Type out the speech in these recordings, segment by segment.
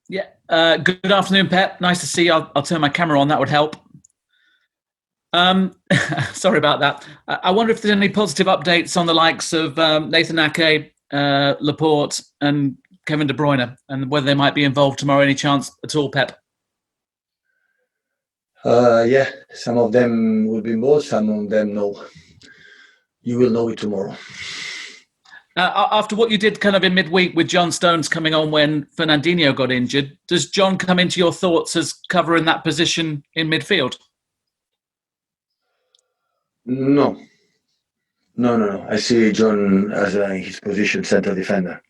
Yeah. Good afternoon, Pep. Nice to see you. I'll turn my camera on. That would help. Um, Sorry about that. I wonder if there's any positive updates on the likes of Nathan Ake, Laporte, and Kevin De Bruyne, and whether they might be involved tomorrow. Any chance at all, Pep? Yeah, some of them will be involved, some of them no. You will know it tomorrow. After what you did kind of in midweek with John Stones coming on when Fernandinho got injured, does John come into your thoughts as covering that position in midfield? No, no. I see John as his position center defender.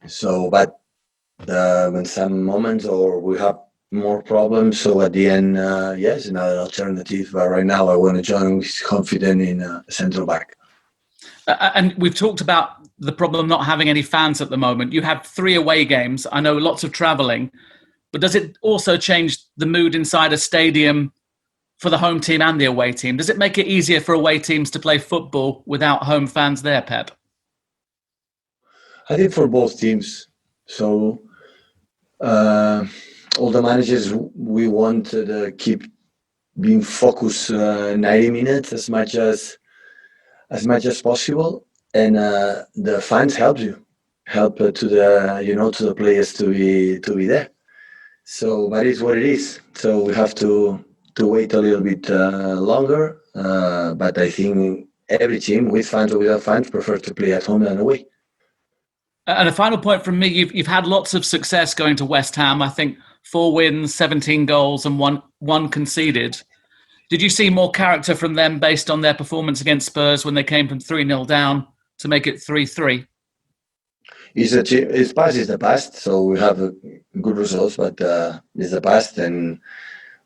So, but in some moments, or we have more problems. So at the end, yes, another alternative. But right now, I want to join with confident in central back. And we've talked about the problem not having any fans at the moment. You have 3 away games. I know lots of travelling, but does it also change the mood inside a stadium for the home team and the away team? Does it make it easier for away teams to play football without home fans there, Pep? I think for both teams. So all the managers, we want to keep being focused 90 minutes as much as possible, and the fans help to the players to be there. So that is what it is. So we have to wait a little bit longer, but I think every team, with fans or without fans, prefer to play at home than away. And a final point from me, you've had lots of success going to West Ham. I think 4 wins, 17 goals and one conceded. Did you see more character from them based on their performance against Spurs when they came from 3-0 down to make it 3-3? It's past is the past, so we have good results, but it's the past, and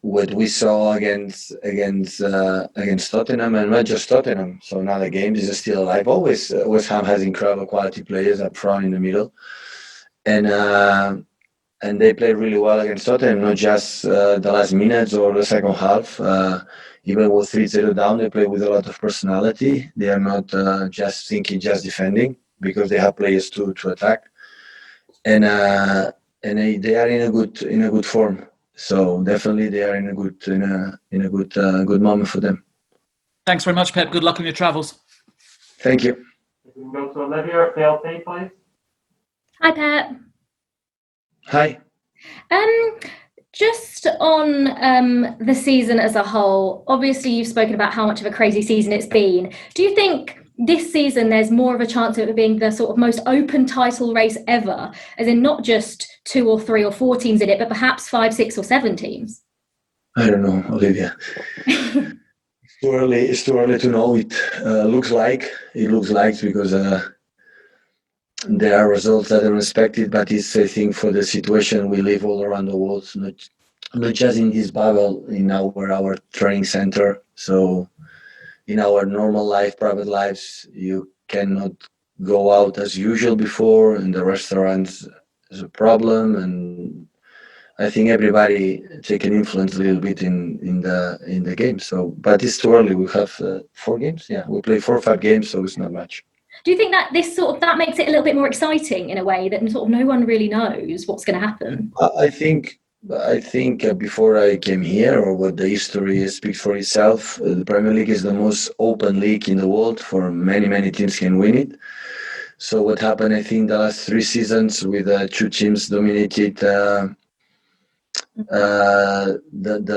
what we saw against Tottenham, and not just Tottenham. So now the game is still alive. Always, West Ham has incredible quality players up front in the middle, and they played really well against Tottenham. Not just the last minutes or the second half. Even with 3-0 down, they play with a lot of personality. They are not just thinking, just defending, because they have players to attack, and they are in a good form. So definitely they are in a good moment for them. Thanks very much, Pep. Good luck on your travels. Thank you. If we can go to Olivia at PLP, please. Hi, Pep. Hi. Just on the season as a whole, obviously you've spoken about how much of a crazy season it's been. Do you think this season there's more of a chance of it being the sort of most open title race ever, as in not just 2 or 3 or 4 teams in it, but perhaps 5, 6 or 7 teams? I don't know, Olivia. It's too early to know. It looks like because there are results that are expected, but it's, I think, for the situation we live all around the world, not just in this bubble, in our training center. So in our normal life, private lives, you cannot go out as usual before, and the restaurants is a problem, and I think everybody take an influence a little bit in the game. So, but it's too early. We have 4 games. Yeah, we play 4 or 5 games, so it's not much. Do you think that that makes it a little bit more exciting in a way that sort of no one really knows what's going to happen? I think before I came here, or what the history speaks for itself, the Premier League is the most open league in the world. For many teams can win it. So what happened? I think the last 3 seasons with 2 teams dominated the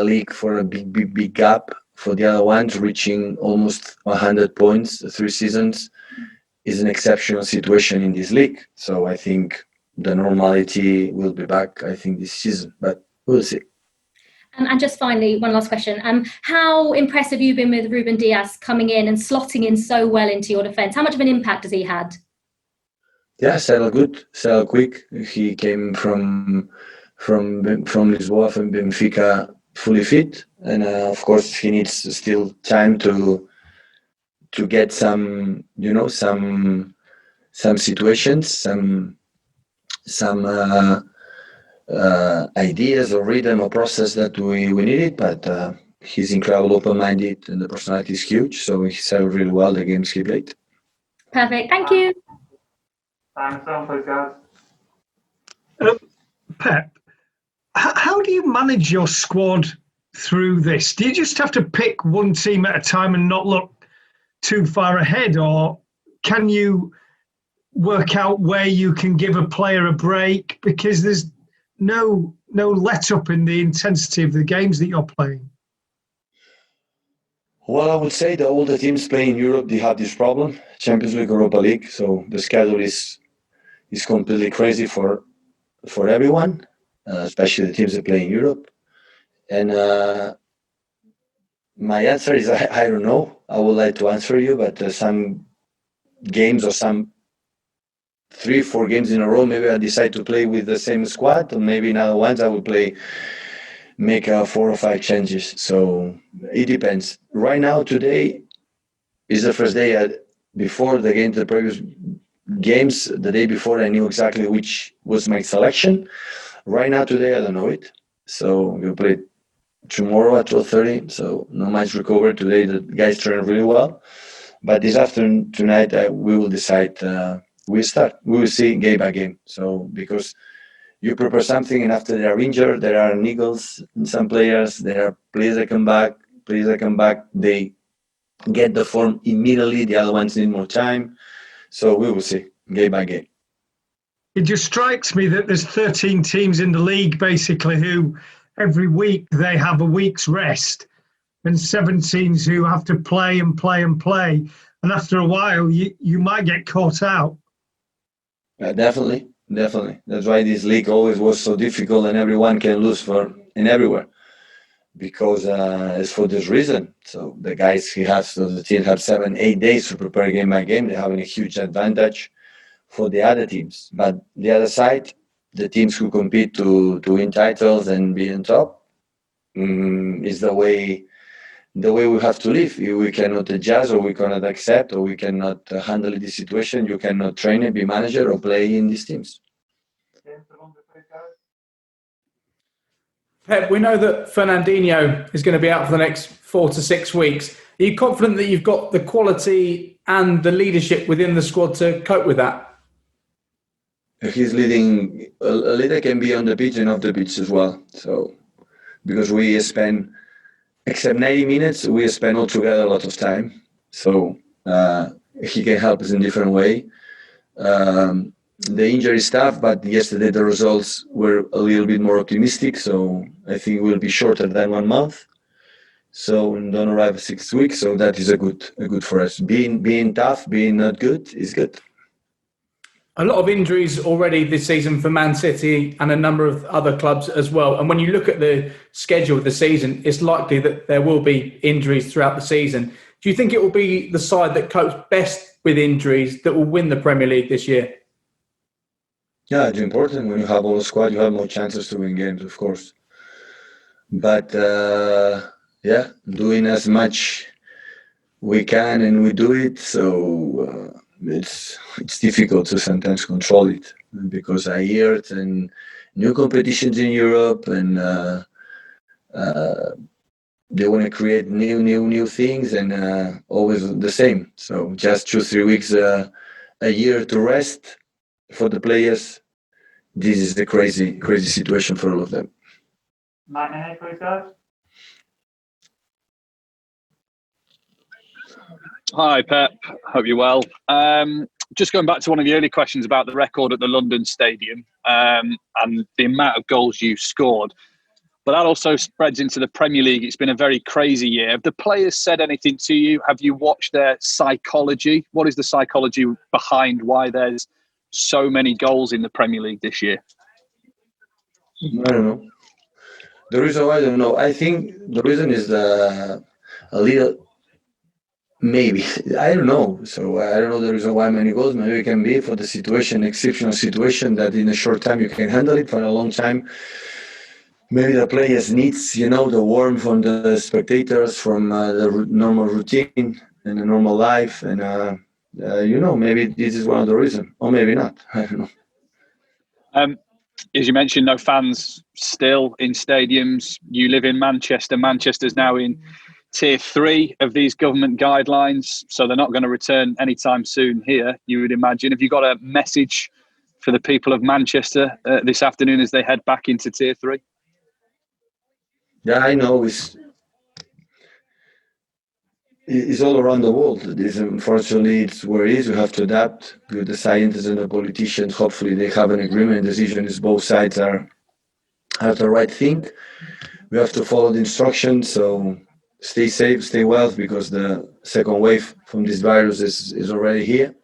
league for a big gap. For the other ones, reaching almost 100 points 3 seasons is an exceptional situation in this league. So I think the normality will be back, I think, this season, but we'll see. And just finally, one last question. How impressed have you been with Ruben Diaz coming in and slotting in so well into your defence? How much of an impact has he had? Yeah, settle good, settle quick. He came from Lisboa, from Benfica, fully fit, and of course he needs still time to get some situations, some ideas or rhythm or process that we needed, but he's incredible, open-minded, and the personality is huge, so he served really well the games he played. Perfect, thank you. Sam, please, guys. Pep, do you manage your squad through this? Do you just have to pick one team at a time and not look too far ahead, or can you work out where you can give a player a break because there's no let up in the intensity of the games that you're playing? Well, I would say that all the teams playing in Europe, they have this problem, Champions League, Europa League. So the schedule is completely crazy for everyone, especially the teams that play in Europe. And my answer is I don't know. I would like to answer you, but some games or some 3-4 games in a row, maybe I decide to play with the same squad, or maybe in other ones I will make 4 or 5 changes. So it depends. Right now, today is the first day. Before the game, the previous games, the day before, I knew exactly which was my selection. Right now, today, I don't know it. So we'll play tomorrow at 12:30. So no much recovery today. The guys train really well. But this afternoon, tonight, we will decide. We will see game by game. So because you prepare something, and after they are injured, there are niggles in some players. There are players that come back. They get the form immediately. The other ones need more time. So we will see game by game. It just strikes me that there's 13 teams in the league basically who every week they have a week's rest, and 7 teams who have to play and play and play. And after a while, you might get caught out. Definitely. That's why this league always was so difficult, and everyone can lose everywhere. Because it's for this reason. So the team have 7-8 days to prepare game by game. They're having a huge advantage for the other teams. But the other side, the teams who compete to win titles and be on top, is the way we have to live. If we cannot adjust, or we cannot accept, or we cannot handle the situation, you cannot train and be manager or play in these teams. Pep, we know that Fernandinho is going to be out for the next 4 to 6 weeks. Are you confident that you've got the quality and the leadership within the squad to cope with that? He's leading. A leader can be on the pitch and off the pitch as well. So, because we spend, except 90 minutes, we spend all together a lot of time. So he can help us in a different way. The injury stuff, but yesterday the results were a little bit more optimistic. So I think we'll be shorter than 1 month. So and don't arrive 6 weeks. So that is a good for us. Being tough, being not good is good. A lot of injuries already this season for Man City and a number of other clubs as well. And when you look at the schedule of the season, it's likely that there will be injuries throughout the season. Do you think it will be the side that copes best with injuries that will win the Premier League this year? Yeah, it's important. When you have all the squad, you have more chances to win games, of course. But doing as much we can, and we do it. So it's difficult to sometimes control it, because I hear it and new competitions in Europe, and they want to create new things, and always the same. So just 2-3 weeks a year to rest for the players. This is the crazy situation for all of them. Matt Nenny, please, guys. Hi, Pep. Hope you're well. Just going back to one of the early questions about the record at the London Stadium, and the amount of goals you scored. But that also spreads into the Premier League. It's been a very crazy year. Have the players said anything to you? Have you watched their psychology? What is the psychology behind why there's so many goals in the Premier League this year? I don't know. The reason why I don't know, I think the reason is a little, maybe, I don't know. So I don't know the reason why many goals. Maybe it can be for the situation, exceptional situation, that in a short time you can handle it. For a long time, maybe the players needs, the warmth from the spectators, from the normal routine and the normal life. And, maybe this is one of the reasons, or maybe not. I don't know. As you mentioned, no fans still in stadiums. You live in Manchester. Manchester's now in tier 3 of these government guidelines, so they're not going to return anytime soon here, you would imagine. Have you got a message for the people of Manchester this afternoon as they head back into tier 3? Yeah, I know. It's all around the world. Unfortunately, it's where it is. We have to adapt. With the scientists and the politicians, hopefully they have an agreement. Decision is both sides are the right thing. We have to follow the instructions. So stay safe, stay well, because the second wave from this virus is already here.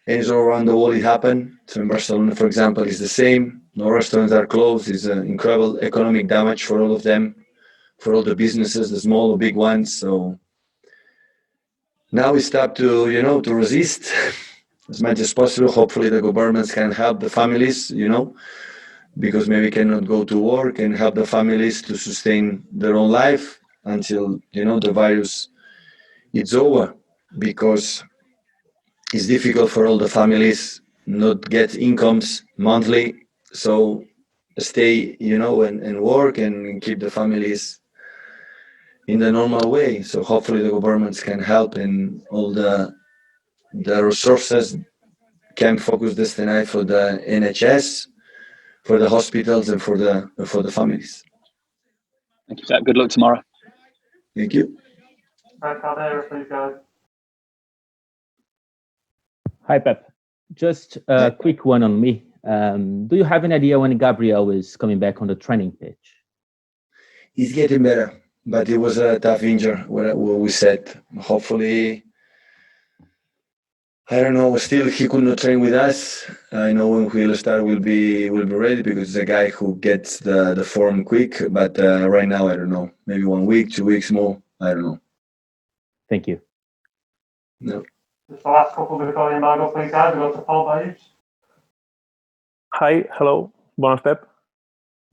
And it's all around the world. It happened. So in Barcelona, for example, it's the same. No restaurants are closed. It's an incredible economic damage for all of them, for all the businesses, the small or big ones. So now it's time to resist as much as possible. Hopefully the governments can help the families, because maybe cannot go to work, and help the families to sustain their own life until, the virus is over, because it's difficult for all the families not get incomes monthly. So stay, and work and keep the families in the normal way. So hopefully the governments can help, and all the resources can focus this tonight for the NHS, for the hospitals, and for the families. Thank you, Pep. Good luck tomorrow. Thank you. Brett Caldera, please go ahead. Hi, Pep. Just a quick one on me. Do you have an idea when Gabriel is coming back on the training pitch? He's getting better, but it was a tough injury. What we said. Hopefully, I don't know. Still, he could not train with us. I know when he'll start, will be ready, because he's a guy who gets the form quick. But right now, I don't know. Maybe 1 week, 2 weeks more. I don't know. Thank you. No. Just the last couple before the embargo, please, guys. We've got to Paul Bayes. Hi, hello, buenas, Pep.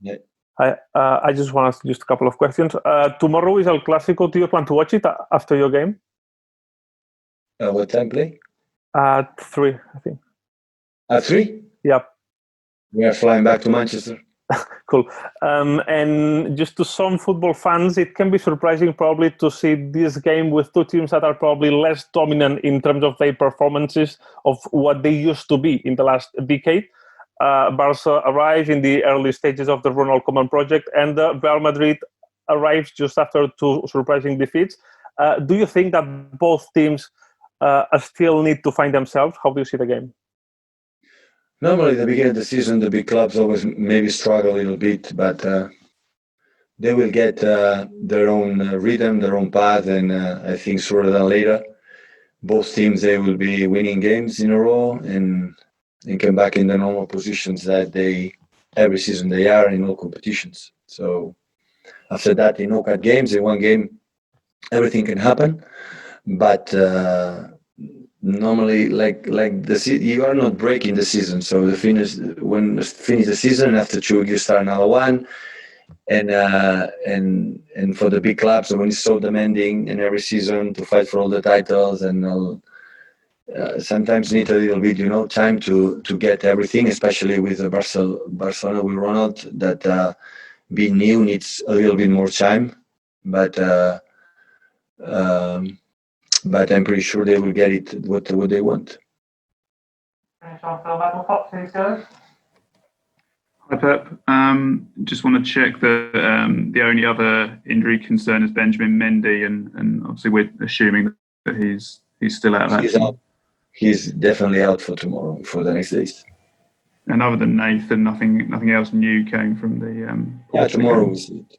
Yeah. Hi, I just want to ask just a couple of questions. Tomorrow is El Clásico. Do you plan to watch it after your game? What time play? At 3, I think. At 3? Yep. We are flying back to Manchester. Cool. And just to some football fans, it can be surprising probably to see this game with two teams that are probably less dominant in terms of their performances of what they used to be in the last decade. Barca arrived in the early stages of the Ronald Koeman project, and Real Madrid arrives just after two surprising defeats. Do you think that both teams still need to find themselves? How do you see the game? Normally, at the beginning of the season, the big clubs always maybe struggle a little bit, but they will get their own rhythm, their own path, and I think sooner than later, both teams, they will be winning games in a row and come back in the normal positions that every season they are in all competitions. So after that, in knockout games, in one game, everything can happen, but normally, like you are not breaking the season. So finish the season, after 2 weeks you start another one, and for the big clubs, when it's so demanding in every season to fight for all the titles, and sometimes need a little bit, time to get everything, especially with Barcelona with Ronald, that being new needs a little bit more time, but I'm pretty sure they will get it what they want. Finish on Phil Metalpop, please, guys. Hi, Pep. Just want to check that the only other injury concern is Benjamin Mendy, and obviously we're assuming that he's still out of action. He's out. He's definitely out for tomorrow, for the next days. And other than Nathan, nothing else new came from the. Tomorrow we see it.